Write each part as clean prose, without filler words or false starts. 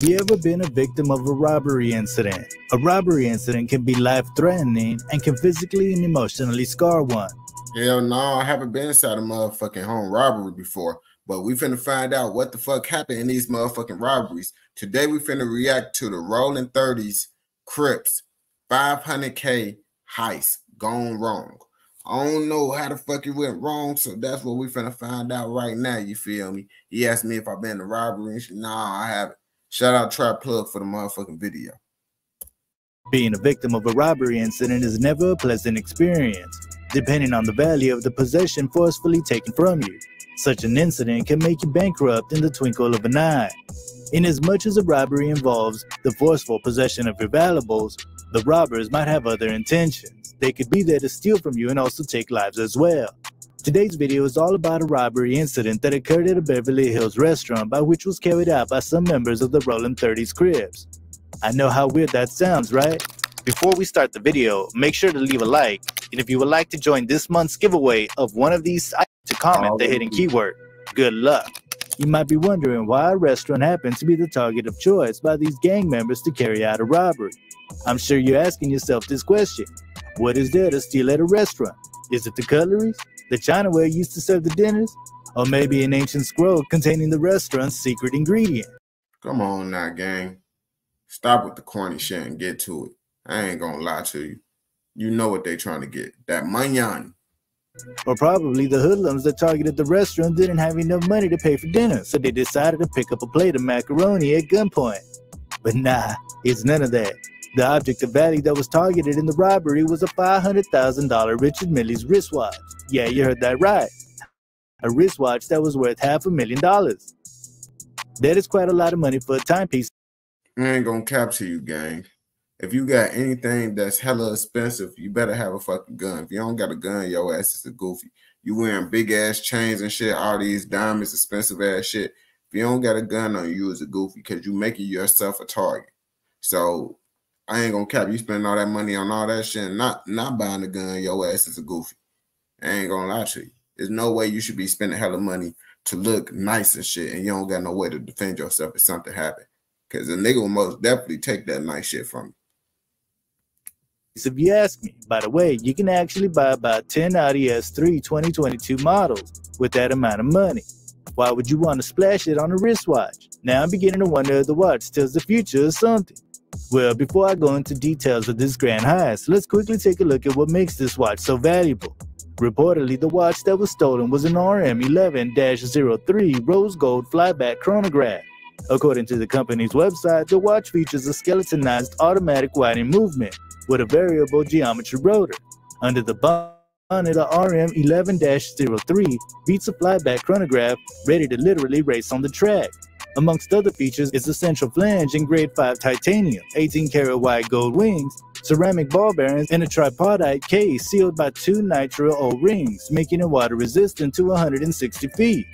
Have you ever been a victim of a robbery incident? A robbery incident can be life-threatening and can physically and emotionally scar one. Hell no, I haven't been inside a motherfucking home robbery before, but we finna find out what the fuck happened in these motherfucking robberies. Today we finna react to the Rolling 30s Crips 500K heist gone wrong. I don't know how the fuck it went wrong, so that's what we finna find out right now, you feel me? He asked me if I've been in a robbery and shit. Nah, I haven't. Shout out Trap Plug for the motherfucking video. Being a victim of a robbery incident is never a pleasant experience, depending on the value of the possession forcefully taken from you. Such an incident can make you bankrupt in the twinkle of an eye. Inasmuch as a robbery involves the forceful possession of your valuables, the robbers might have other intentions. They could be there to steal from you and also take lives as well. Today's video is all about a robbery incident that occurred at a Beverly Hills restaurant by which was carried out by some members of the Rolling 30s Crips. I know how weird that sounds, right? Before we start the video, make sure to leave a like, and if you would like to join this month's giveaway of one of these items, to comment the hidden keyword. Good luck. You might be wondering why a restaurant happens to be the target of choice by these gang members to carry out a robbery. I'm sure you're asking yourself this question. What is there to steal at a restaurant? Is it the cutlery, the chinaware used to serve the dinners, or maybe an ancient scroll containing the restaurant's secret ingredient? Come on now, gang. Stop with the corny shit and get to it. I ain't gonna lie to you. You know what they trying to get. That manyan. Or probably the hoodlums that targeted the restaurant didn't have enough money to pay for dinner, so they decided to pick up a plate of macaroni at gunpoint. But nah, it's none of that. The object of value that was targeted in the robbery was a $500,000 Richard Mille's wristwatch. Yeah, you heard that right. A wristwatch that was worth $500,000. That is quite a lot of money for a timepiece. I ain't gonna capture you, gang. If you got anything that's hella expensive, you better have a fucking gun. If you don't got a gun, your ass is a goofy. You wearing big ass chains and shit, all these diamonds, expensive ass shit. If you don't got a gun on you, is a goofy because you making yourself a target. So I ain't gonna cap you spending all that money on all that shit and not buying a gun, your ass is a goofy. I ain't gonna lie to you. There's no way you should be spending hella money to look nice and shit and you don't got no way to defend yourself if something happen. Because a nigga will most definitely take that nice shit from you. If you ask me. By the way, you can actually buy about 10 Audi S3 2022 models with that amount of money. Why would you want to splash it on a wristwatch? Now I'm beginning to wonder if the watch tells the future or something. Well, before I go into details of this grand heist, let's quickly take a look at what makes this watch so valuable. Reportedly, the watch that was stolen was an RM11-03 rose gold flyback chronograph. According to the company's website, the watch features a skeletonized automatic winding movement with a variable geometry rotor. Under the bonnet, the RM11-03 beats a flyback chronograph ready to literally race on the track. Amongst other features is a central flange in grade 5 titanium, 18-karat white gold wings, ceramic ball bearings, and a tripartite case sealed by 2 nitrile O-rings, making it water resistant to 160 feet.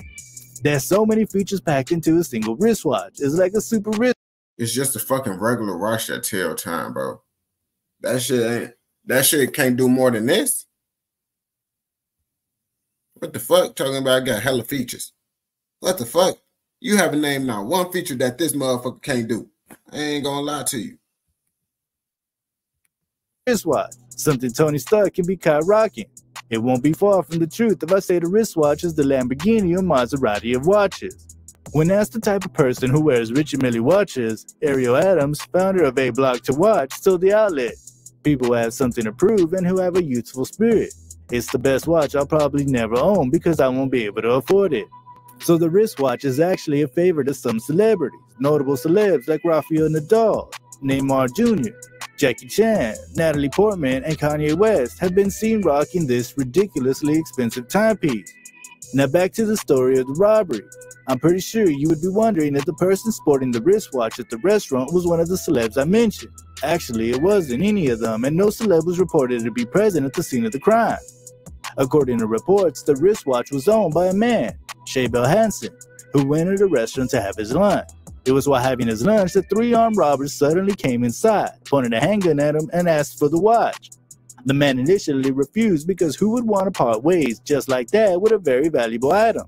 There's so many features packed into a single wristwatch. It's like a super wrist. It's just a fucking regular watch that tell time, bro. That shit can't do more than this. What the fuck? Talking about got hella features. What the fuck? You haven't named not one feature that this motherfucker can't do. I ain't gonna lie to you. Wristwatch, something Tony Stark can be caught rocking. It won't be far from the truth if I say the wristwatch is the Lamborghini or Maserati of watches. When asked the type of person who wears Richard Mille watches, Ariel Adams, founder of A Block to Watch, told the outlet, "People who have something to prove and who have a youthful spirit. It's the best watch I'll probably never own because I won't be able to afford it." So the wristwatch is actually a favorite of some celebrities. Notable celebs like Rafael Nadal, Neymar Jr., Jackie Chan, Natalie Portman, and Kanye West have been seen rocking this ridiculously expensive timepiece. Now back to the story of the robbery. I'm pretty sure you would be wondering if the person sporting the wristwatch at the restaurant was one of the celebs I mentioned. Actually, it wasn't any of them, and no celeb was reported to be present at the scene of the crime. According to reports, the wristwatch was owned by a man, Shay Bell Hansen, who went to the restaurant to have his lunch. It was while having his lunch that 3 armed robbers suddenly came inside, pointed a handgun at him, and asked for the watch. The man initially refused because who would want to part ways just like that with a very valuable item?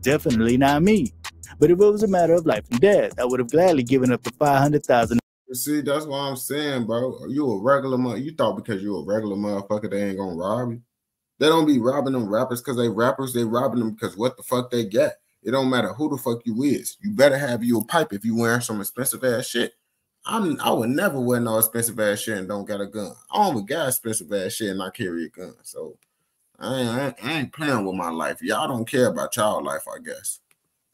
Definitely not me. But if it was a matter of life and death, I would have gladly given up the $500,000. See, that's what I'm saying, bro. You a regular you thought because you a regular motherfucker they ain't gonna rob you. They don't be robbing them rappers because they rappers. They robbing them because what the fuck they get. It don't matter who the fuck you is. You better have you a pipe if you wearing some expensive ass shit. I would never wear no expensive ass shit and don't got a gun. I only got expensive ass shit and I carry a gun. So I ain't playing with my life. Y'all don't care about y'all life, I guess.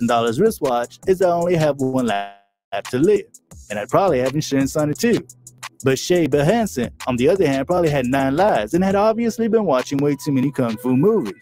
$1 wristwatch is I only have one life to live, and I'd probably have insurance on it too. But Shay Bill Hansen, on the other hand, probably had 9 lives and had obviously been watching way too many kung fu movies,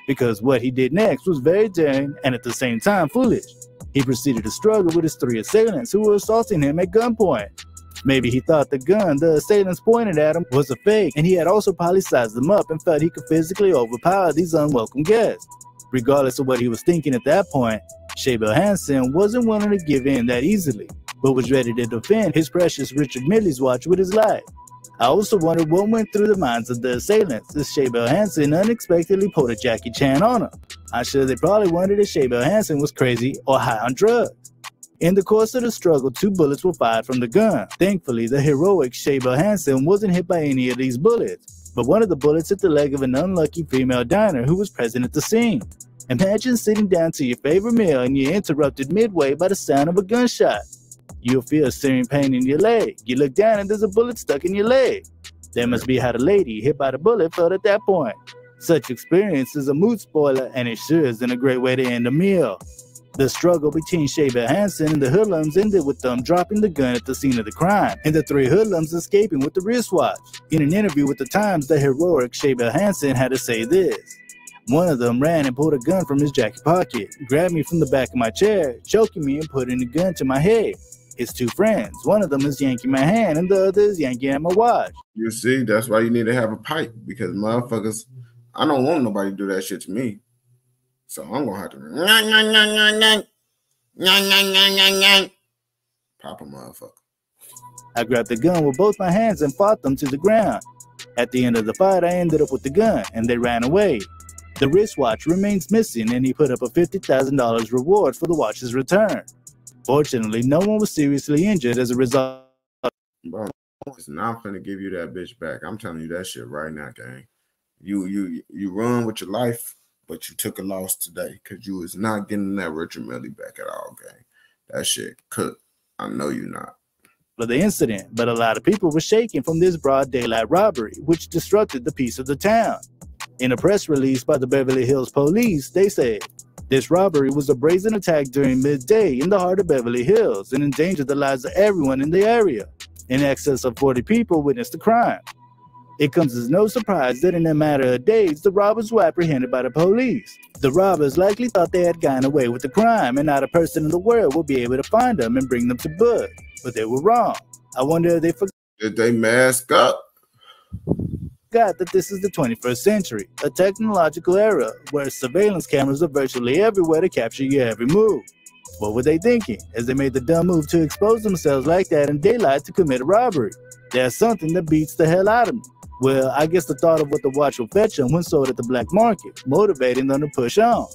because what he did next was very daring and at the same time foolish. He proceeded to struggle with his 3 assailants who were assaulting him at gunpoint. Maybe he thought the gun the assailants pointed at him was a fake, and he had also probably sized them up and felt he could physically overpower these unwelcome guests. Regardless of what he was thinking at that point, Shay Bill Hansen wasn't willing to give in that easily, but was ready to defend his precious Richard Millie's watch with his life. I also wondered what went through the minds of the assailants as Shay Bill Hansen unexpectedly pulled a Jackie Chan on them. I'm sure they probably wondered if Shay Bill Hansen was crazy or high on drugs. In the course of the struggle, 2 bullets were fired from the gun. Thankfully, the heroic Shay Bill Hansen wasn't hit by any of these bullets, but one of the bullets hit the leg of an unlucky female diner who was present at the scene. Imagine sitting down to your favorite meal and you're interrupted midway by the sound of a gunshot. You'll feel a searing pain in your leg. You look down and there's a bullet stuck in your leg. That must be how the lady hit by the bullet felt at that point. Such experience is a mood spoiler, and it sure isn't a great way to end a meal. The struggle between Shay Bill Hansen and the hoodlums ended with them dropping the gun at the scene of the crime, and the 3 hoodlums escaping with the wristwatch. In an interview with the Times, the heroic Shay Bill Hansen had to say this. One of them ran and pulled a gun from his jacket pocket, grabbed me from the back of my chair, choking me and putting the gun to my head. His 2 friends, one of them is yanking my hand and the other is yanking at my watch. You see, that's why you need to have a pipe, because motherfuckers, I don't want nobody to do that shit to me. So I'm gonna have to pop a motherfucker. I grabbed the gun with both my hands and fought them to the ground. At the end of the fight, I ended up with the gun and they ran away. The wristwatch remains missing and he put up a $50,000 reward for the watch's return. Fortunately, no one was seriously injured as a result. Bro, I'm not finna give you that bitch back. I'm telling you that shit right now, gang. You run with your life, but you took a loss today because you was not getting that Richard Millie back at all, gang. That shit cooked. I know you're not. Of the incident, but a lot of people were shaken from this broad daylight robbery, which disrupted the peace of the town. In a press release by the Beverly Hills Police, they said, this robbery was a brazen attack during midday in the heart of Beverly Hills and endangered the lives of everyone in the area. In excess of 40 people witnessed the crime. It comes as no surprise that in a matter of days, the robbers were apprehended by the police. The robbers likely thought they had gotten away with the crime and not a person in the world would be able to find them and bring them to book. But they were wrong. I wonder if they forgot. Did they mask up? That this is the 21st century, a technological era where surveillance cameras are virtually everywhere to capture your every move. What were they thinking as they made the dumb move to expose themselves like that in daylight to commit a robbery? There's something that beats the hell out of me. Well, I guess the thought of what the watch will fetch them when sold at the black market, motivating them to push on.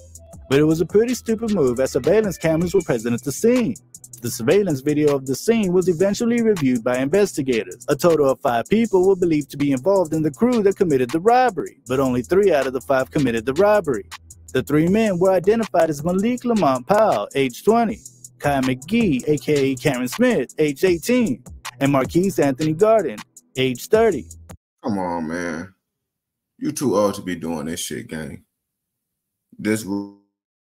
But it was a pretty stupid move as surveillance cameras were present at the scene. The surveillance video of the scene was eventually reviewed by investigators. A total of 5 people were believed to be involved in the crew that committed the robbery, but only 3 out of the 5 committed the robbery. The 3 men were identified as Malik Lamont Powell, age 20, Kai McGee, aka Cameron Smith, age 18, and Marquise Anthony Garden, age 30. Come on, man. You too old to be doing this shit, gang. This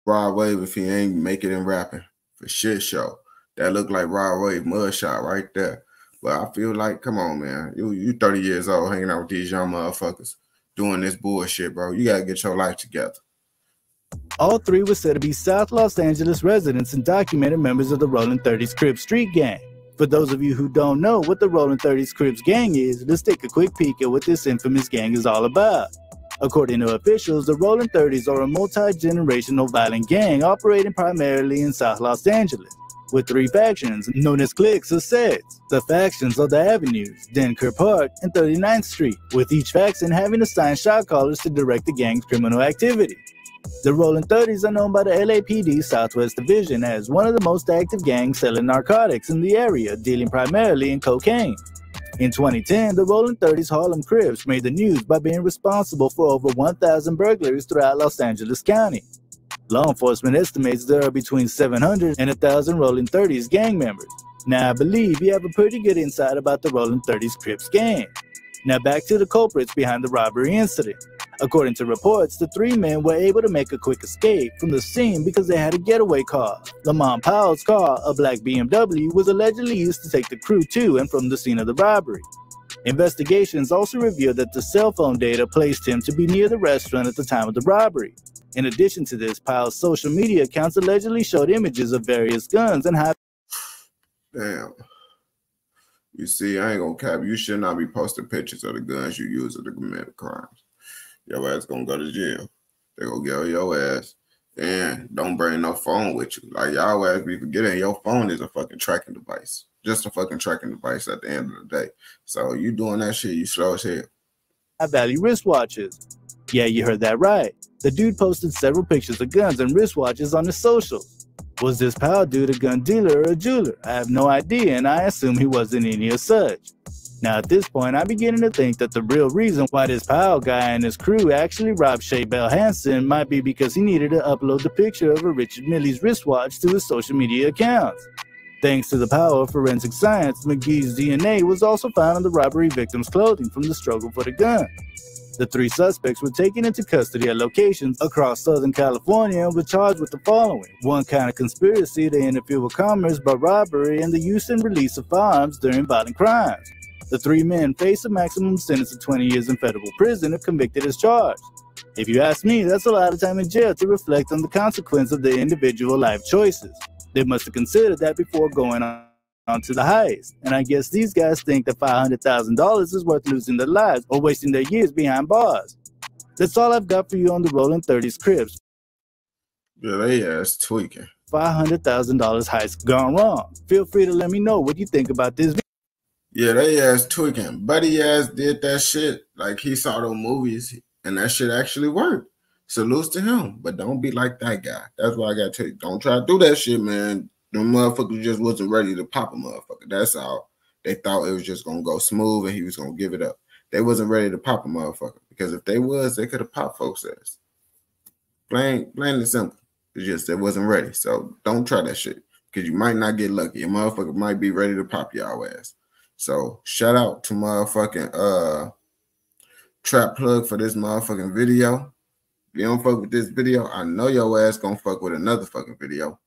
Rod Wave, if he ain't make it in rapping, for shit show. That look like Rod Wave mugshot right there. But I feel like, come on, man. You 30 years old hanging out with these young motherfuckers doing this bullshit, bro. You got to get your life together. All 3 were said to be South Los Angeles residents and documented members of the Rolling 30s Crips Street Gang. For those of you who don't know what the Rolling 30s Crips Gang is, let's take a quick peek at what this infamous gang is all about. According to officials, the Rolling 30s are a multi-generational violent gang operating primarily in South Los Angeles, with 3 factions known as cliques or sets. The factions are the Avenues, Denker Park, and 39th Street, with each faction having assigned shot callers to direct the gang's criminal activity. The Rolling 30s are known by the LAPD Southwest Division as one of the most active gangs selling narcotics in the area, dealing primarily in cocaine. In 2010, the Rolling 30s Harlem Crips made the news by being responsible for over 1,000 burglaries throughout Los Angeles County. Law enforcement estimates there are between 700 and 1,000 Rolling 30s gang members. Now I believe you have a pretty good insight about the Rolling 30s Crips gang. Now back to the culprits behind the robbery incident. According to reports, the three men were able to make a quick escape from the scene because they had a getaway car. Lamont Powell's car, a black BMW, was allegedly used to take the crew to and from the scene of the robbery. Investigations also revealed that the cell phone data placed him to be near the restaurant at the time of the robbery. In addition to this, Powell's social media accounts allegedly showed images of various guns and high. Damn. You see, I ain't gonna cap. You should not be posting pictures of the guns you use to commit crimes. Your ass gonna go to jail. They gonna get your ass. And don't bring no phone with you. Like, y'all ass be forgetting your phone is a fucking tracking device. Just a fucking tracking device at the end of the day. So you doing that shit, you slow as hell. High-value wristwatches. Yeah, you heard that right. The dude posted several pictures of guns and wristwatches on his socials. Was this Powell dude a gun dealer or a jeweler? I have no idea, and I assume he wasn't any of such. Now at this point, I'm beginning to think that the real reason why this Powell guy and his crew actually robbed Shay Bell Hansen might be because he needed to upload the picture of a Richard Millie's wristwatch to his social media accounts. Thanks to the power of forensic science, McGee's DNA was also found on the robbery victim's clothing from the struggle for the gun. The three suspects were taken into custody at locations across Southern California and were charged with the following: 1 count of conspiracy to interfere with commerce by robbery and the use and release of firearms during violent crimes. The three men face a maximum sentence of 20 years in federal prison if convicted as charged. If you ask me, that's a lot of time in jail to reflect on the consequence of their individual life choices. They must have considered that before going on to the heist. And I guess these guys think that $500,000 is worth losing their lives or wasting their years behind bars. That's all I've got for you on the Rolling 30s Crips. Yeah, they ass tweaking. $500,000 heist gone wrong. Feel free to let me know what you think about this video. Yeah, they ass tweaking. Buddy ass did that shit. Like, he saw those movies and that shit actually worked. Salutes to him. But don't be like that guy. That's why I gotta tell you. Don't try to do that shit, man. Them motherfuckers just wasn't ready to pop a motherfucker. That's all. They thought it was just gonna go smooth and he was gonna give it up. They wasn't ready to pop a motherfucker. Because if they was, they could have popped folks' ass. Plain and simple. It's just they wasn't ready. So don't try that shit. Because you might not get lucky. A motherfucker might be ready to pop y'all ass. So shout out to motherfucking Trap Plug for this motherfucking video. If you don't fuck with this video, I know your ass gonna fuck with another fucking video.